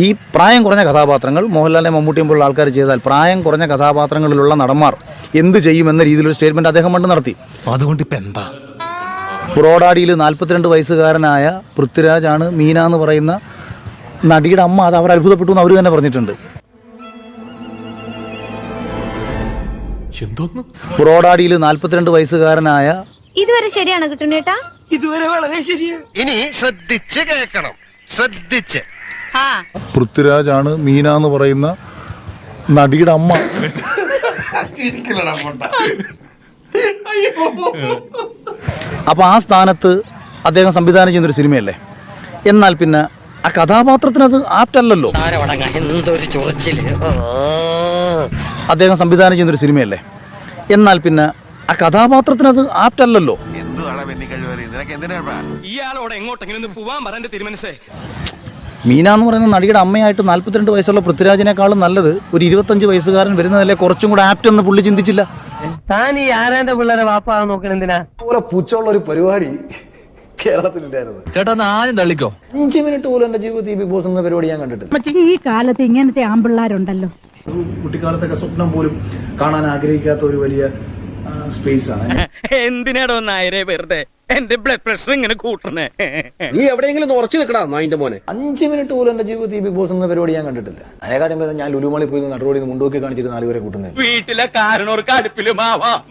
ഈ പ്രായം കുറഞ്ഞ കഥാപാത്രങ്ങൾ മോഹൻലാലിനെ മമ്മൂട്ടിയും പോലുള്ള ആൾക്കാർ ചെയ്താൽ പ്രായം കുറഞ്ഞ കഥാപാത്രങ്ങളിലുള്ള നടന്മാർ എന്ത് ചെയ്യുമെന്ന രീതിയിലൊരു സ്റ്റേറ്റ്മെൻറ്റ് അദ്ദേഹം പണ്ട് നടത്തി. അതുകൊണ്ട് ഇപ്പം എന്താ? ബ്രോഡാഡിയിൽ 42 വയസ്സുകാരനായ പൃഥ്വിരാജാണ് മീന എന്ന് പറയുന്ന നടിയുടെ അമ്മ. അത് അവർ അത്ഭുതപ്പെട്ടു എന്ന് അവർ തന്നെ പറഞ്ഞിട്ടുണ്ട്. ബ്രോഡാഡിയിൽ 42 വയസ്സുകാരനായ ഇതുവരെ ശരിയാണ് കിട്ടുന്നേട്ടാ? ഇതുവരെ വളരെ ശരിയാണ്. ഇനി ശ്രദ്ധിച്ച് കേൾക്കണം, ശ്രദ്ധിച്ച്. പൃഥ്വിരാജാണ് മീന എന്ന് പറയുന്ന നടിയുടെ അമ്മ. അപ്പോൾ ആ സ്ഥാനത്ത് അദ്ദേഹം സംവിധാനം ചെയ്യുന്നൊരു സിനിമയല്ലേ. എന്നാൽ പിന്നെ ആ കഥാപാത്രത്തിനത് ആപ്റ്റല്ലല്ലോ. അദ്ദേഹം സംവിധാനം ചെയ്യുന്നൊരു സിനിമയല്ലേ. എന്നാൽ പിന്നെ ആ കഥാപാത്രത്തിനത് ആപ്റ്റല്ലല്ലോ. ഇയാളോട് എങ്ങോട്ടെങ്കിലും പോവാൻ പറയാൻ തിരുമനസേ. മീന എന്ന് പറയുന്ന നടിയുടെ അമ്മയായിട്ട് 42 വയസ്സുള്ള പൃഥ്വിരാജിനേക്കാളും നല്ലത് ഒരു 25 വയസ്സുകാരൻ വരുന്നതല്ലേ കുറച്ചും കൂടെ ആപ്റ്റ് എന്ന് പുള്ളി ചിന്തിച്ചില്ല. താൻ ഈ ആരാന്റെ പിള്ളേരെ വാപ്പാ നോക്കണെന്തിനാ? പുച്ഛമുള്ള ഒരു പരിപാടി കേരളത്തിലില്ലായിരുന്നു. ചേട്ടാ ആദ്യം തള്ളിക്കോ. 5 മിനിറ്റ് പോലും എന്റെ ജീവിതത്തിൽ ബിഗ് ബോസ് എന്ന പരിപാടി ഞാൻ കണ്ടിട്ടില്ല. ഈ കാലത്ത് ഇങ്ങനത്തെ ആമ്പിള്ളാരുണ്ടല്ലോ. കുട്ടിക്കാലത്തൊക്കെ സ്വപ്നം പോലും കാണാൻ ആഗ്രഹിക്കാത്ത ഒരു വലിയ സ്പേസ് ആണ്. എന്തിനാടോ നായരെ വെറുതെ എന്റെ ബ്ലഡ് പ്രഷർ ഇങ്ങനെ കൂട്ടണേ? നീ എവിടെയെങ്കിലും ഉറച്ചു നിൽക്കടാ നായിന്റെ മോനെ. 5 മിനിറ്റ് പോലും എന്റെ ജീവിതത്തിൽ ബിഗ് ബോസ് എന്ന പരിപാടി ഞാൻ കണ്ടിട്ടില്ല. അതേക്കാട്ടും ഞാൻ ലുലുമാളി പോയി നടുറോഡിൽ മുണ്ടോക്കി കാണിച്ചിട്ട് 4 പേരെ കൂട്ടുന്നത്. വീട്ടിലെ കാരണവർക്ക് അടുപ്പിലുമാവാം.